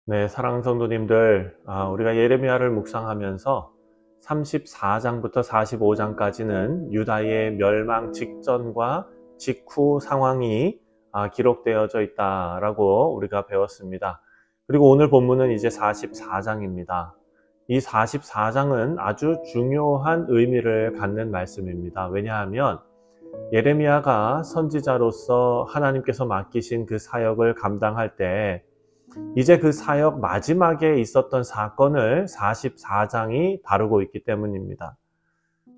네, 사랑하는 성도님들, 우리가 예레미야를 묵상하면서 34장부터 45장까지는 유다의 멸망 직전과 직후 상황이 기록되어져 있다라고 우리가 배웠습니다. 그리고 오늘 본문은 이제 44장입니다. 이 44장은 아주 중요한 의미를 갖는 말씀입니다. 왜냐하면 예레미야가 선지자로서 하나님께서 맡기신 그 사역을 감당할 때 이제 그 사역 마지막에 있었던 사건을 44장이 다루고 있기 때문입니다.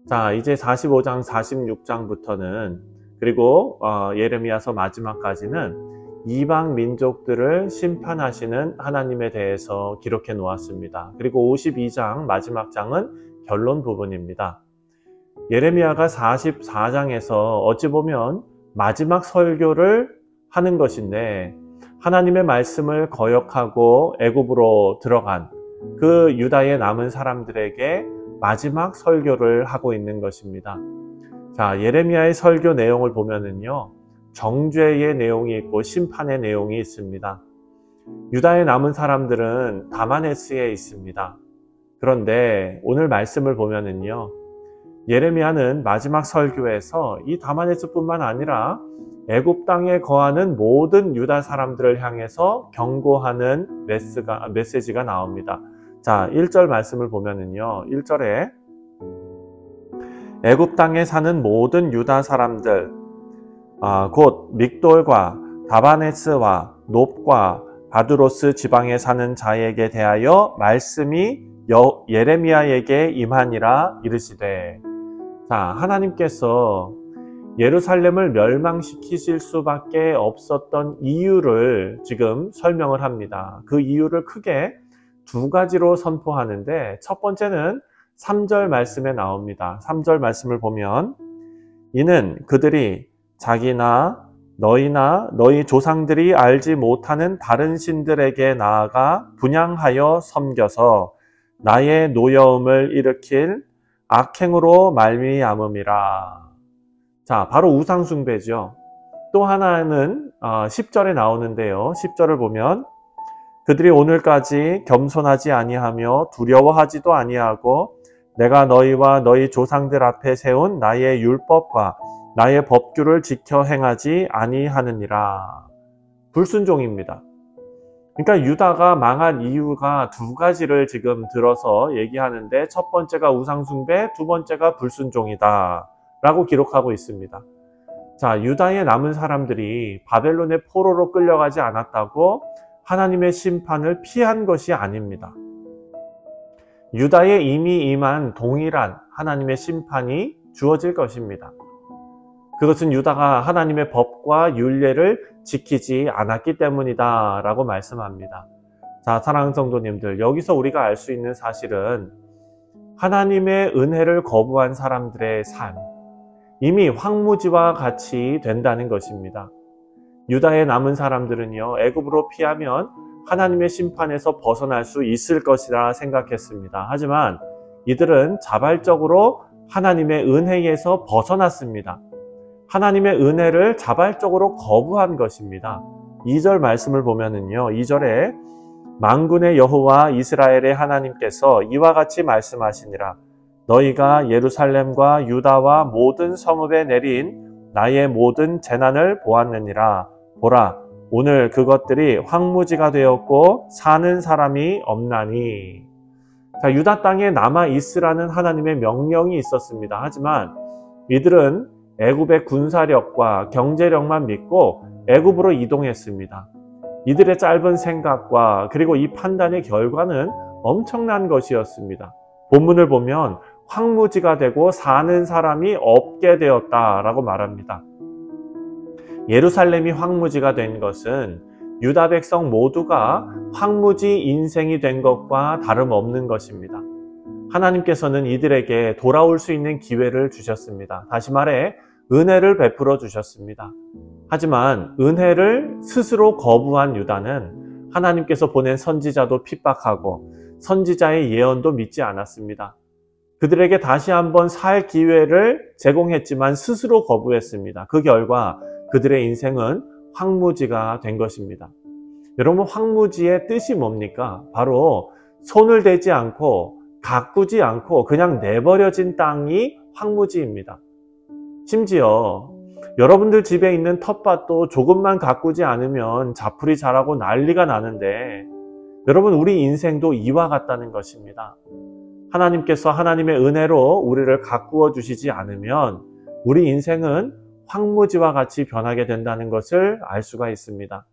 자, 이제 45장, 46장부터는 그리고 예레미야서 마지막까지는 이방 민족들을 심판하시는 하나님에 대해서 기록해 놓았습니다. 그리고 52장 마지막 장은 결론 부분입니다. 예레미야가 44장에서 어찌 보면 마지막 설교를 하는 것인데 하나님의 말씀을 거역하고 애굽으로 들어간 그 유다의 남은 사람들에게 마지막 설교를 하고 있는 것입니다. 자, 예레미야의 설교 내용을 보면은요, 정죄의 내용이 있고 심판의 내용이 있습니다. 유다의 남은 사람들은 다마네스에 있습니다. 그런데 오늘 말씀을 보면은요, 예레미야는 마지막 설교에서 이 다마네스뿐만 아니라 애굽 땅에 거하는 모든 유다 사람들을 향해서 경고하는 메시지가 나옵니다. 자, 1절 말씀을 보면은요, 1절에 애굽 땅에 사는 모든 유다 사람들, 곧 믹돌과 다바네스와 놉과 바두로스 지방에 사는 자에게 대하여 말씀이 예레미야에게 임하니라 이르시되. 자, 하나님께서 예루살렘을 멸망시키실 수밖에 없었던 이유를 지금 설명을 합니다. 그 이유를 크게 두 가지로 선포하는데 첫 번째는 3절 말씀에 나옵니다. 3절 말씀을 보면 이는 그들이 자기나 너희나 너희 조상들이 알지 못하는 다른 신들에게 나아가 분향하여 섬겨서 나의 노여움을 일으킬 악행으로 말미암음이라. 자, 바로 우상숭배죠. 또 하나는 10절에 나오는데요. 10절을 보면 그들이 오늘까지 겸손하지 아니하며 두려워하지도 아니하고 내가 너희와 너희 조상들 앞에 세운 나의 율법과 나의 법규를 지켜 행하지 아니하느니라. 불순종입니다. 그러니까 유다가 망한 이유가 두 가지를 지금 들어서 얘기하는데 첫 번째가 우상숭배, 두 번째가 불순종이다 라고 기록하고 있습니다. 자, 유다의 남은 사람들이 바벨론의 포로로 끌려가지 않았다고 하나님의 심판을 피한 것이 아닙니다. 유다에 이미 임한 동일한 하나님의 심판이 주어질 것입니다. 그것은 유다가 하나님의 법과 율례를 지키지 않았기 때문이다 라고 말씀합니다. 자, 사랑하는 성도님들, 여기서 우리가 알 수 있는 사실은 하나님의 은혜를 거부한 사람들의 삶, 이미 황무지와 같이 된다는 것입니다. 유다에 남은 사람들은요, 애굽으로 피하면 하나님의 심판에서 벗어날 수 있을 것이라 생각했습니다. 하지만 이들은 자발적으로 하나님의 은혜에서 벗어났습니다. 하나님의 은혜를 자발적으로 거부한 것입니다. 2절 말씀을 보면은요, 2절에 만군의 여호와 이스라엘의 하나님께서 이와 같이 말씀하시니라. 너희가 예루살렘과 유다와 모든 성읍에 내린 나의 모든 재난을 보았느니라. 보라, 오늘 그것들이 황무지가 되었고 사는 사람이 없나니. 자, 유다 땅에 남아 있으라는 하나님의 명령이 있었습니다. 하지만 이들은 애굽의 군사력과 경제력만 믿고 애굽으로 이동했습니다. 이들의 짧은 생각과 그리고 이 판단의 결과는 엄청난 것이었습니다. 본문을 보면 황무지가 되고 사는 사람이 없게 되었다라고 말합니다. 예루살렘이 황무지가 된 것은 유다 백성 모두가 황무지 인생이 된 것과 다름없는 것입니다. 하나님께서는 이들에게 돌아올 수 있는 기회를 주셨습니다. 다시 말해 은혜를 베풀어 주셨습니다. 하지만 은혜를 스스로 거부한 유다는 하나님께서 보낸 선지자도 핍박하고 선지자의 예언도 믿지 않았습니다. 그들에게 다시 한번 살 기회를 제공했지만 스스로 거부했습니다. 그 결과 그들의 인생은 황무지가 된 것입니다. 여러분, 황무지의 뜻이 뭡니까? 바로 손을 대지 않고 가꾸지 않고 그냥 내버려진 땅이 황무지입니다. 심지어 여러분들 집에 있는 텃밭도 조금만 가꾸지 않으면 자풀이 자라고 난리가 나는데, 여러분, 우리 인생도 이와 같다는 것입니다. 하나님께서 하나님의 은혜로 우리를 가꾸어 주시지 않으면 우리 인생은 황무지와 같이 변하게 된다는 것을 알 수가 있습니다.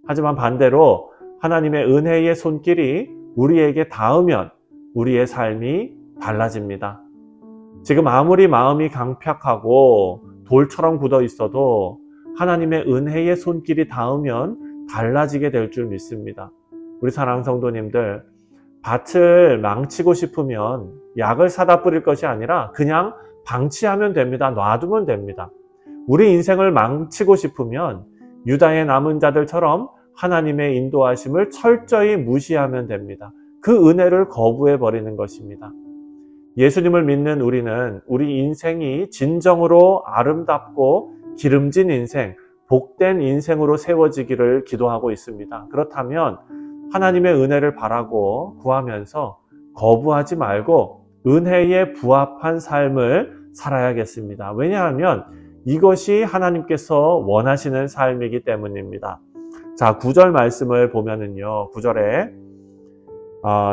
하지만 반대로 하나님의 은혜의 손길이 우리에게 닿으면 우리의 삶이 달라집니다. 지금 아무리 마음이 강팍하고 돌처럼 굳어 있어도 하나님의 은혜의 손길이 닿으면 달라지게 될 줄 믿습니다. 우리 사랑하는 성도님들, 밭을 망치고 싶으면 약을 사다 뿌릴 것이 아니라 그냥 방치하면 됩니다. 놔두면 됩니다. 우리 인생을 망치고 싶으면 유다의 남은 자들처럼 하나님의 인도하심을 철저히 무시하면 됩니다. 그 은혜를 거부해 버리는 것입니다. 예수님을 믿는 우리는 우리 인생이 진정으로 아름답고 기름진 인생, 복된 인생으로 세워지기를 기도하고 있습니다. 그렇다면 하나님의 은혜를 바라고 구하면서 거부하지 말고 은혜에 부합한 삶을 살아야겠습니다. 왜냐하면 이것이 하나님께서 원하시는 삶이기 때문입니다. 자, 9절 말씀을 보면은요, 9절에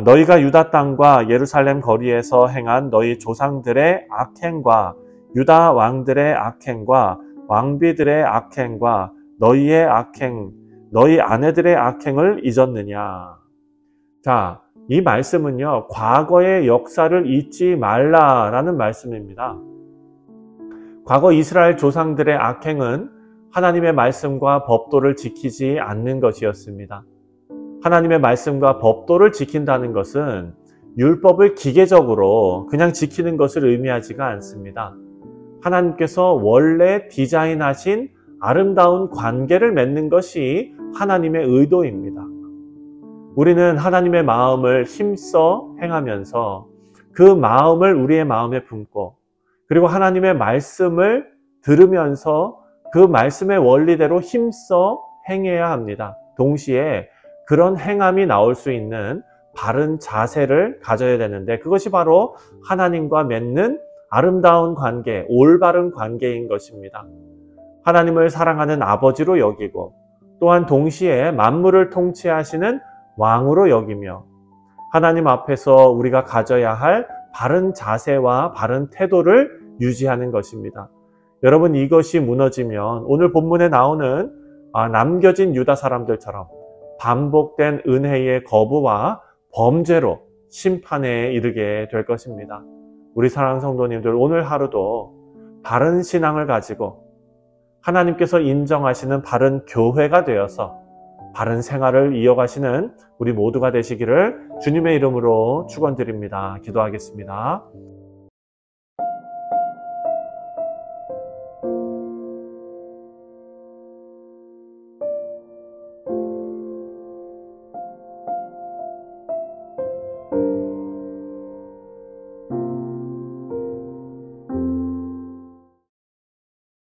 너희가 유다 땅과 예루살렘 거리에서 행한 너희 조상들의 악행과 유다 왕들의 악행과 왕비들의 악행과 너희의 악행, 너희 아내들의 악행을 잊었느냐. 자, 이 말씀은요, 과거의 역사를 잊지 말라라는 말씀입니다. 과거 이스라엘 조상들의 악행은 하나님의 말씀과 법도를 지키지 않는 것이었습니다. 하나님의 말씀과 법도를 지킨다는 것은 율법을 기계적으로 그냥 지키는 것을 의미하지가 않습니다. 하나님께서 원래 디자인하신 아름다운 관계를 맺는 것이 하나님의 의도입니다. 우리는 하나님의 마음을 힘써 행하면서 그 마음을 우리의 마음에 품고, 그리고 하나님의 말씀을 들으면서 그 말씀의 원리대로 힘써 행해야 합니다. 동시에 그런 행함이 나올 수 있는 바른 자세를 가져야 되는데, 그것이 바로 하나님과 맺는 아름다운 관계, 올바른 관계인 것입니다. 하나님을 사랑하는 아버지로 여기고, 또한 동시에 만물을 통치하시는 왕으로 여기며, 하나님 앞에서 우리가 가져야 할 바른 자세와 바른 태도를 유지하는 것입니다. 여러분, 이것이 무너지면 오늘 본문에 나오는 남겨진 유다 사람들처럼 반복된 은혜의 거부와 범죄로 심판에 이르게 될 것입니다. 우리 사랑하는 성도님들, 오늘 하루도 바른 신앙을 가지고 하나님께서 인정하시는 바른 교회가 되어서 바른 생활을 이어가시는 우리 모두가 되시기를 주님의 이름으로 축원드립니다. 기도하겠습니다.